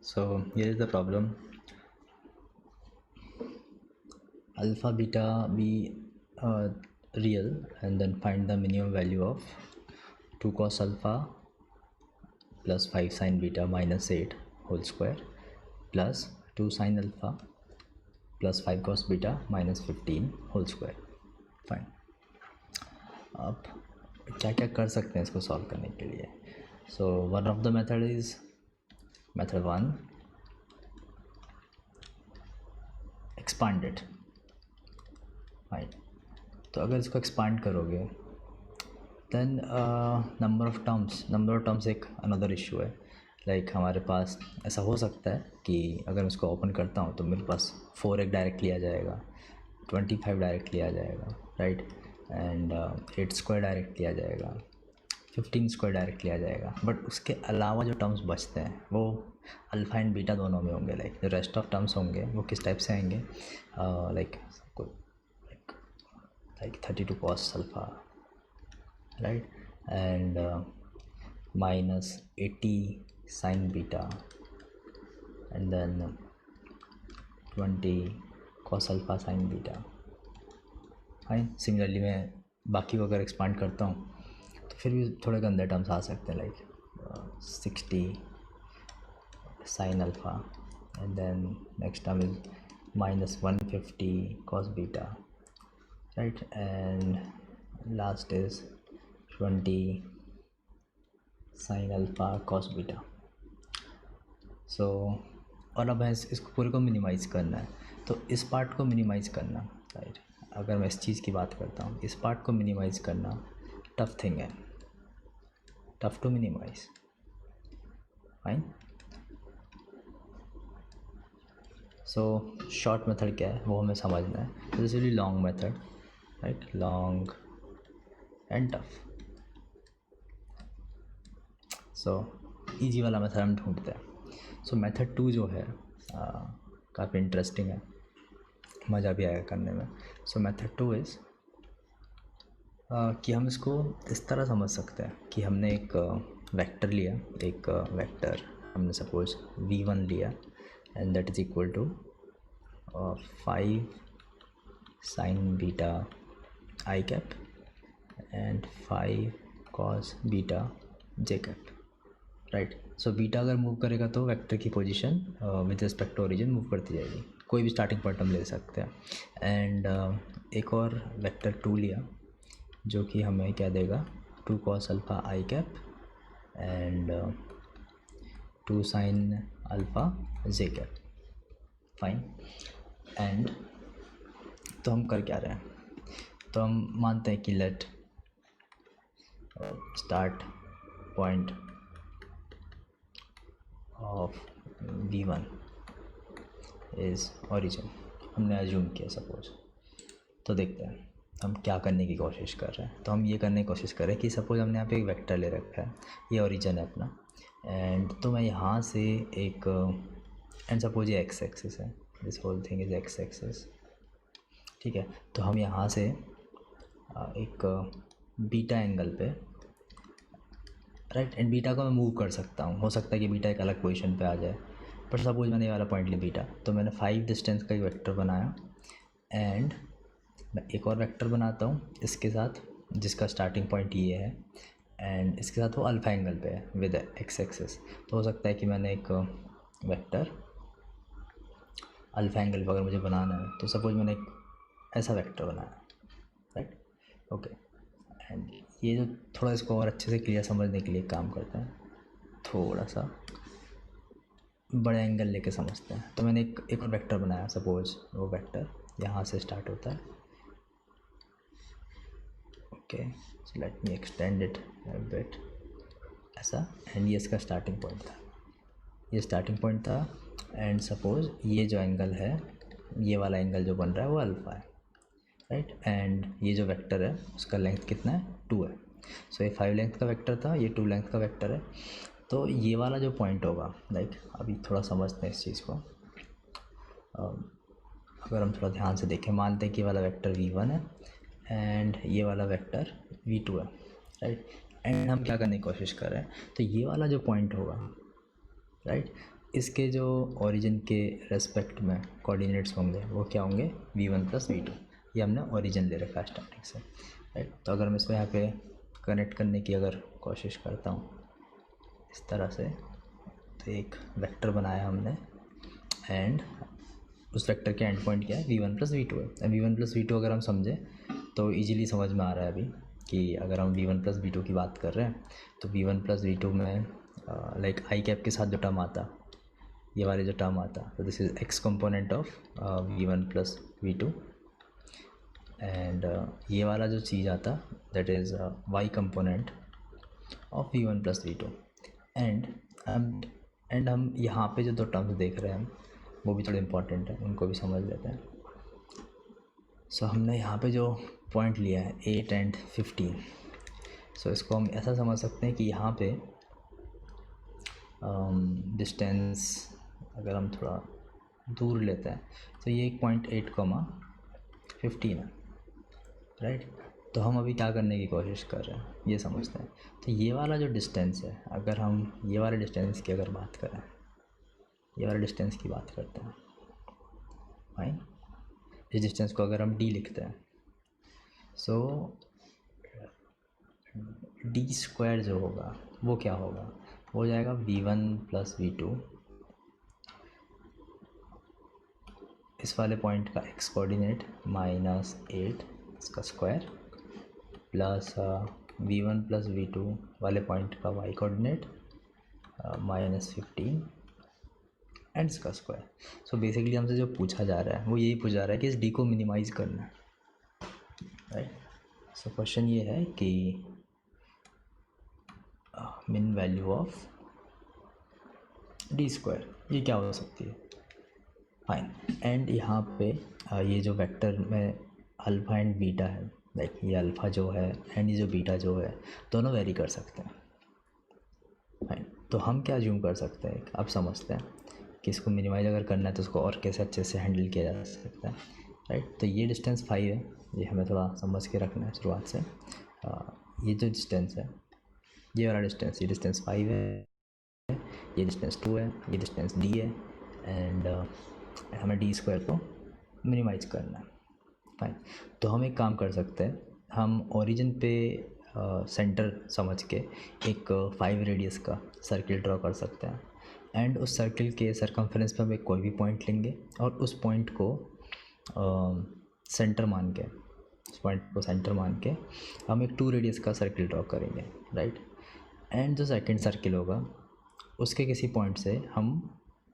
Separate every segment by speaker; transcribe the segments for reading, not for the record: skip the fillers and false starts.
Speaker 1: So here is the problem. Alpha beta be real, and then find the minimum value of 2 cos alpha plus 5 sin beta minus 8 whole square plus 2 sin alpha plus 5 cos beta minus 15 whole square. Fine. अब क्या क्या कर सकते हैं इसको solve करने के लिए. So one of the method is method 1, expanded. Fine. तो अगर इसको एक्सपांड करोगे देन नंबर ऑफ टर्म्स एक अनदर इशू है. लाइक हमारे पास ऐसा हो सकता है कि अगर मैं इसको ओपन करता हूँ तो मेरे पास 4 डायरेक्टली आ जाएगा, 25 डायरेक्टली आ जाएगा, राइट, एंड 8 स्क्वायर डायरेक्टली आ जाएगा, 15 स्क्वायर डायरेक्टली आ जाएगा. बट उसके अलावा जो टर्म्स बचते हैं वो अल्फ़ा एंड बीटा दोनों में होंगे. लाइक जो रेस्ट ऑफ टर्म्स होंगे वो किस टाइप से आएंगे, like 32 cos alpha, right, and minus 80 sin beta, and then 20 cos alpha sin beta. Fine. Similarly मैं बाकी को अगर एक्सपांड करता हूँ तो फिर भी थोड़े गंदे टर्म्स आ सकते हैं, like 60 sin alpha, and then next term is minus 150 cos beta, right, and last is 20 sin alpha cos beta. So और अब है इसको पूरे को मिनिमाइज़ करना है. तो इस पार्ट को मिनिमाइज़ करना, राइट, अगर मैं इस चीज़ की बात करता हूँ, इस पार्ट को मिनिमाइज़ करना टफ थिंग है, tough to minimize. Fine. So short method क्या है वो हमें समझना है. This is long method, right, long and tough. So easy वाला मेथड हम ढूंढते हैं. सो मेथड 2 जो है काफ़ी इंटरेस्टिंग है, मज़ा भी आएगा करने में. सो मेथड 2 इज़ कि हम इसको इस तरह समझ सकते हैं कि हमने एक वेक्टर लिया, एक वेक्टर हमने सपोज v1 लिया, and that is equal to 5 sin beta i cap and 5 cos beta j cap, right. So beta अगर मूव करेगा तो वेक्टर की position with respect to origin move करती जाएगी. कोई भी स्टार्टिंग पॉइंट हम ले सकते हैं. एंड एक और वेक्टर 2 लिया जो कि हमें क्या देगा, 2 cos alpha I cap and 2 sin alpha J cap. Fine. And तो हम कर क्या रहे हैं, तो हम मानते हैं कि let start point of v1 is origin. हमने अज्यूम किया सपोज. तो देखते हैं हम क्या करने की कोशिश कर रहे हैं. तो हम ये करने की कोशिश कर रहे हैं कि सपोज हमने यहाँ पे एक वेक्टर ले रखा है, ये ओरिजिन है अपना, एंड तो मैं यहाँ से एक एंड सपोज ये एक्स एक्सिस है, this whole thing is X axis, ठीक है. तो हम यहाँ से एक बीटा एंगल पे, राइट, एंड बीटा को मैं मूव कर सकता हूँ. हो सकता है कि बीटा एक अलग पोजीशन पे आ जाए, पर सपोज मैंने ये वाला पॉइंट लिया बीटा, तो मैंने 5 डिस्टेंस का एक वेक्टर बनाया, एंड मैं एक और वेक्टर बनाता हूँ इसके साथ जिसका स्टार्टिंग पॉइंट ये है, एंड इसके साथ वो अल्फ़ा एंगल पे है विद एक्स एक्सिस. तो हो सकता है कि मैंने एक वेक्टर अल्फ़ा एंगल पे अगर मुझे बनाना है तो सपोज मैंने एक ऐसा वेक्टर बनाया, राइट, ओके. एंड ये जो थोड़ा इसको और अच्छे से क्लियर समझने के लिए काम करते हैं, थोड़ा सा बड़े एंगल लेके समझते हैं. तो मैंने एक और वेक्टर बनाया, सपोज वो वेक्टर यहाँ से स्टार्ट होता है, okay. So let me extend it a bit, ऐसा. एंड ये इसका स्टार्टिंग पॉइंट था, ये स्टार्टिंग पॉइंट था. एंड सपोज ये जो एंगल है, ये वाला एंगल जो बन रहा है वो अल्फ़ा है, राइट. एंड ये जो वेक्टर है उसका लेंथ कितना है, 2 है. सो ये 5 लेंथ का वेक्टर था, ये 2 लेंथ का वेक्टर है. तो ये वाला जो पॉइंट होगा, लाइक अभी थोड़ा समझते हैं इस चीज़ को. अगर हम थोड़ा ध्यान से देखें, मानते हैं कि ये वाला वेक्टर v1 है एंड ये वाला वेक्टर v2 है, राइट. एंड हम क्या करने की कोशिश कर रहे हैं, तो ये वाला जो पॉइंट होगा, राइट, इसके जो ओरिजिन के रेस्पेक्ट में कोऑर्डिनेट्स होंगे वो क्या होंगे v1 प्लस v2। ये हमने ओरिजिन ले रखा है स्टार्टिंग से, राइट। तो अगर मैं इसको यहाँ पे कनेक्ट करने की अगर कोशिश करता हूँ इस तरह से, तो एक वेक्टर बनाया हमने एंड उस वेक्टर के एंड पॉइंट क्या है v1 प्लस v2 है। v1 प्लस v2 अगर हम समझें तो इजीली समझ में आ रहा है अभी कि अगर हम v1 प्लस v2 की बात कर रहे हैं तो v1 प्लस v2 में लाइक आई कैप के साथ जो टर्म आता, ये वाले जो टर्म आता, तो this is x component of v1 plus v2 and ये वाला जो चीज़ आता that is why component of v1 plus v2 and हम यहाँ पे जो दो टर्म्स देख रहे हैं वो भी थोड़े इंपॉर्टेंट है, उनको भी समझ लेते हैं। सो हमने यहाँ पे जो पॉइंट लिया है 8 एंड 15, सो इसको हम ऐसा समझ सकते हैं कि यहाँ पे डिस्टेंस अगर हम थोड़ा दूर लेते हैं तो ये 0.8, 15 है, राइट। तो हम अभी क्या करने की कोशिश कर रहे हैं ये समझते हैं। तो ये वाला जो डिस्टेंस है, अगर हम ये वाले डिस्टेंस की अगर बात करें, ये वाले डिस्टेंस की बात करते हैं, फाइन। इस डिस्टेंस को अगर हम d लिखते हैं, सो d स्क्वायर जो होगा वो क्या होगा, हो जाएगा v1 प्लस v2 इस वाले पॉइंट का x कोऑर्डिनेट -8 इसका square plus v1 plus v2 वाले पॉइंट का y कोऑर्डिनेट -15 एंड इसका स्क्वायर। सो बेसिकली हमसे जो पूछा जा रहा है वो यही पूछा जा रहा है कि इस d को मिनिमाइज़ करना है, राइट। सो क्वेश्चन ये है कि मिन वैल्यू ऑफ d स्क्वायर ये क्या हो सकती है, फाइन। एंड यहाँ पे ये जो वेक्टर में अल्फ़ा एंड बीटा है, लाइक ये अल्फ़ा जो है एंड ये जो बीटा जो है दोनों वेरी कर सकते हैं, फाइन। तो हम क्या ज्यूम कर सकते हैं, अब समझते हैं कि इसको मिनिमाइज़ अगर करना है तो उसको और कैसे अच्छे से हैंडल किया जा सकता है, राइट। तो ये डिस्टेंस 5 है, ये हमें थोड़ा समझ के रखना है शुरुआत से। ये जो डिस्टेंस है, ये वाला डिस्टेंस, ये डिस्टेंस 5 है, ये डिस्टेंस 2 है, ये डिस्टेंस d है एंड हमें d स्क्वायर को मिनिमाइज़ करना है, फाइन। तो हम एक काम कर सकते हैं, हम ओरिजिन पे सेंटर समझ के एक 5 रेडियस का सर्किल ड्रॉ कर सकते हैं एंड उस सर्किल के सरकमफ्रेंस पे हम एक कोई भी पॉइंट लेंगे और उस पॉइंट को सेंटर मान के, उस पॉइंट को सेंटर मान के हम एक 2 रेडियस का सर्किल ड्रॉ करेंगे, राइट। एंड जो सेकंड सर्किल होगा उसके किसी पॉइंट से हम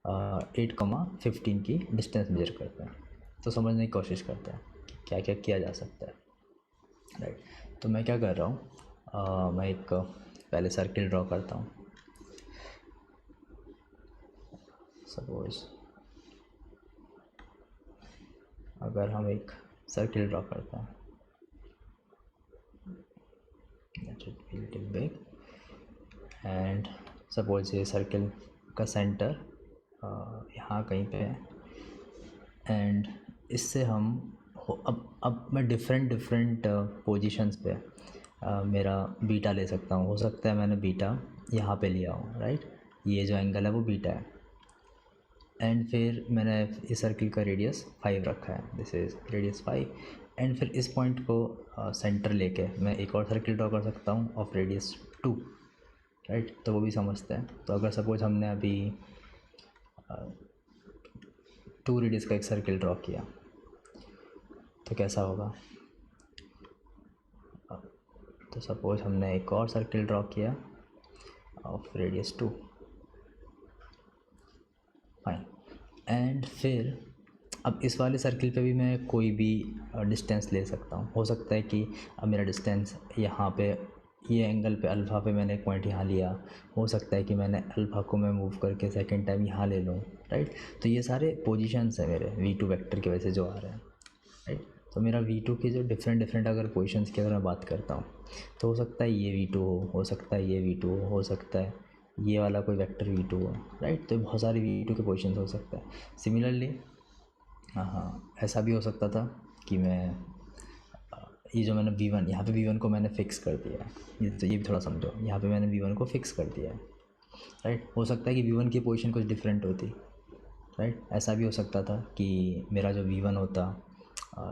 Speaker 1: 8,15 की डिस्टेंस मेजर करते हैं। तो समझने की कोशिश करते हैं कि क्या क्या किया जा सकता है, राइट। तो मैं क्या कर रहा हूँ, मैं एक पहले सर्किल ड्रॉ करता हूँ। सपोज अगर हम एक सर्किल ड्रॉ करते हैं, बिग एंड सपोज ये सर्किल का सेंटर यहाँ कहीं पे है एंड इससे हम अब मैं डिफरेंट पोजीशंस पे मेरा बीटा ले सकता हूँ। हो सकता है मैंने बीटा यहाँ पे लिया हूँ, राइट। ये जो एंगल है वो बीटा है एंड फिर मैंने इस सर्किल का रेडियस 5 रखा है, दिस इज़ रेडियस 5 एंड फिर इस पॉइंट को सेंटर लेके मैं एक और सर्किल ड्रॉ कर सकता हूँ ऑफ रेडियस 2, राइट। तो वो भी समझते हैं। तो अगर सपोज हमने अभी 2 रेडियस का एक सर्किल ड्रॉ किया तो कैसा होगा, तो सपोज हमने एक और सर्किल ड्रॉ किया ऑफ रेडियस 2, फाइन। एंड फिर अब इस वाले सर्किल पे भी मैं कोई भी डिस्टेंस ले सकता हूँ। हो सकता है कि अब मेरा डिस्टेंस यहाँ पे ये एंगल पे अल्फ़ा पे मैंने एक पॉइंट यहाँ लिया, हो सकता है कि मैंने अल्फ़ा को मैं मूव करके सेकंड टाइम यहाँ ले लूँ, राइट। तो ये सारे पोजीशंस हैं मेरे v2 वेक्टर की वजह से जो आ रहे हैं, राइट। तो मेरा v2 की जो डिफरेंट अगर पोजीशंस की अगर मैं बात करता हूँ तो हो सकता है ये v2 हो सकता है ये v2 हो सकता है ये वाला कोई वेक्टर v2 हो, राइट। तो बहुत सारे v2 के पोजीशंस हो सकता है। सिमिलरली हाँ ऐसा भी हो सकता था कि मैं ये जो मैंने v1 यहाँ पे v1 को मैंने फ़िक्स कर दिया है, ये तो ये भी थोड़ा समझो, यहाँ पे मैंने v1 को फ़िक्स कर दिया है राइट। हो सकता है कि V1 की पोजीशन कुछ डिफरेंट होती, राइट। ऐसा भी हो सकता था कि मेरा जो V1 होता,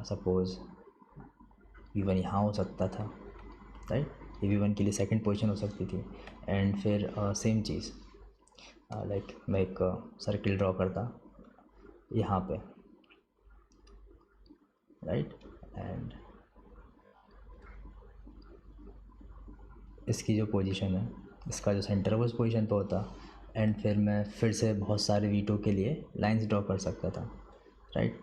Speaker 1: सपोज़ V1 यहाँ हो सकता था, राइट। ये V1 के लिए सेकंड पोजीशन हो सकती थी। एंड फिर सेम चीज़, लाइक मैं एक सर्किल ड्रॉ करता यहाँ पे, राइट। एंड इसकी जो पोजीशन है, इसका जो सेंटर है वो उस पोजीशन पे होता। एंड फिर मैं फिर से बहुत सारे V2 के लिए लाइंस ड्रॉ कर सकता था, राइट।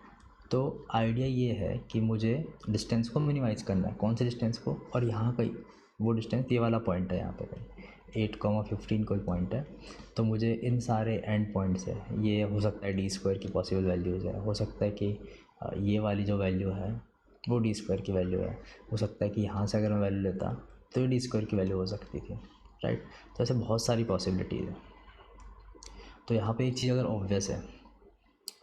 Speaker 1: तो आइडिया ये है कि मुझे डिस्टेंस को मिनिमाइज़ करना है। कौन से डिस्टेंस को? और यहाँ का वो डिस्टेंस, ये वाला पॉइंट है यहाँ पे कहीं 8,15 कोई पॉइंट है। तो मुझे इन सारे एंड पॉइंट से, ये हो सकता है D² की पॉसिबल वैल्यूज़ है, हो सकता है कि ये वाली जो वैल्यू है वो D² की वैल्यू है, हो सकता है कि यहाँ से अगर मैं वैल्यू लेता तो ये D² की वैल्यू हो सकती थी, राइट। तो ऐसे बहुत सारी पॉसिबिलिटीज़ है। तो यहाँ पे एक चीज़ अगर ऑब्वियस है,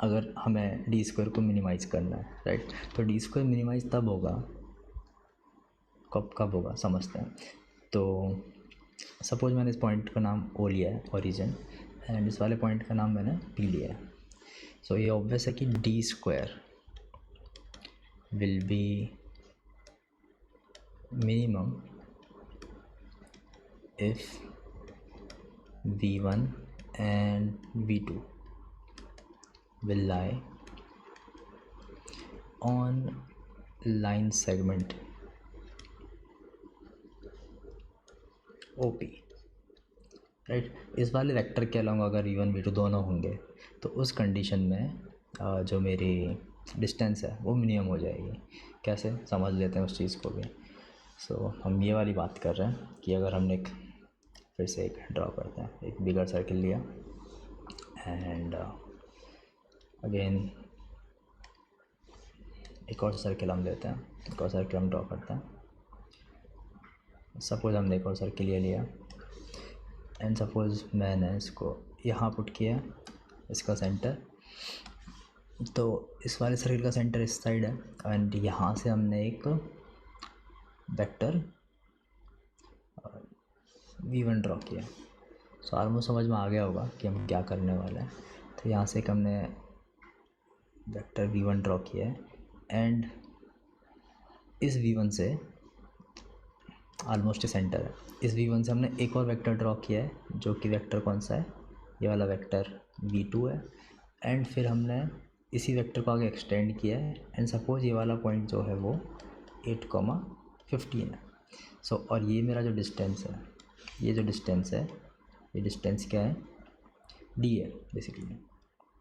Speaker 1: अगर हमें D² को मिनिमाइज़ करना है, राइट, तो D² मिनिमाइज़ तब होगा, कब होगा समझते हैं। तो सपोज मैंने इस पॉइंट का नाम O लिया है, ओरिजिन, एंड इस वाले पॉइंट का नाम मैंने P लिया है। सो ये ऑब्वियस है कि D² will be minimum if V1 and V2 will lie on line segment OP, right. इस वाले वेक्टर के अलावा अगर V1 V2 दोनों होंगे तो उस कंडीशन में जो मेरी डिस्टेंस है वो मिनिमम हो जाएगी। कैसे समझ लेते हैं उस चीज़ को भी। सो हम ये वाली बात कर रहे हैं कि अगर हमने एक, फिर से एक ड्रॉ करते हैं, एक बिगर सर्किल लिया एंड अगेन एक और सर्किल हम लेते हैं, एक और सर्किल हम ड्रॉ करते हैं। सपोज़ हमने एक और सर्किल ये लिया एंड सपोज़ मैंने इसको यहाँ पुट किया, इसका सेंटर, तो इस वाले सर्किल का सेंटर इस साइड है एंड यहाँ से हमने एक वेक्टर V1 ड्रॉ किया। सो ऑलमोस्ट समझ में आ गया होगा कि हम क्या करने वाले हैं। तो यहाँ से एक हमने वेक्टर V1 ड्रॉ किया है एंड इस V1 से ऑलमोस्ट सेंटर है, इस V1 से हमने एक और वेक्टर ड्रॉ किया है जो कि वेक्टर कौन सा है, ये वाला वेक्टर V2 है। एंड फिर हमने इसी वेक्टर को आगे एक्सटेंड किया है एंड सपोज़ ये वाला पॉइंट जो है वो 8,15 है। सो और ये मेरा जो डिस्टेंस है, ये जो डिस्टेंस है, ये डिस्टेंस क्या है, D है बेसिकली,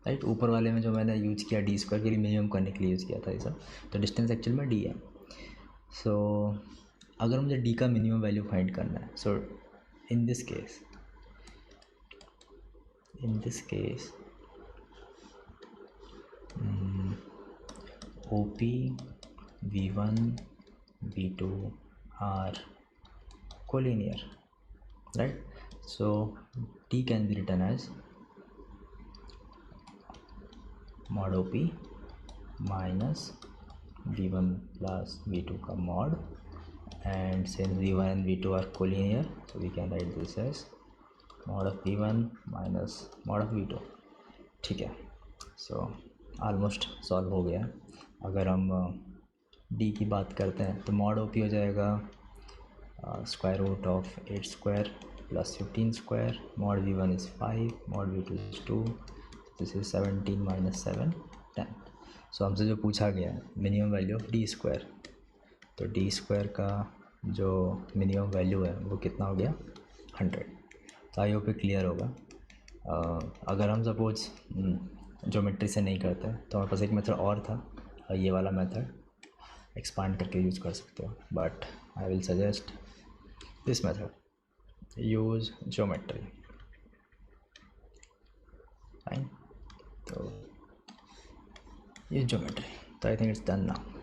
Speaker 1: राइट। ऊपर वाले में जो मैंने यूज़ किया D² के लिए मिनिमम करने के लिए यूज़ किया था ये सब, तो डिस्टेंस एक्चुअल में D है। सो अगर मुझे D का मिनिमम वैल्यू फाइंड करना है, so in this case OP, V1, V2 are collinear, right? So T can be written as mod OP minus V1 plus V2 का mod, and since V1 and V2 are collinear, so we can write this as mod of V1 minus mod of V2, ठीक है। So almost solve हो गया। अगर हम D की बात करते हैं तो mod OP हो जाएगा square root of 8² plus 15², mod V1 is 5, mod V2 is 2, this is 17 minus 7 10। So हमसे जो पूछा गया है मिनिमम वैल्यू ऑफ D², तो D² का जो मिनिमम वैल्यू है वो कितना हो गया, 100। तो आई होप क्लियर होगा। अगर हम सपोज ज्योमेट्री से नहीं करते तो हमारे पास एक मेथड और था, ये वाला मेथड एक्सपांड करके यूज़ कर सकते हो, but I will suggest this method, use geometry, fine. तो यूज़ ज्योमेट्री, तो I think it's done now.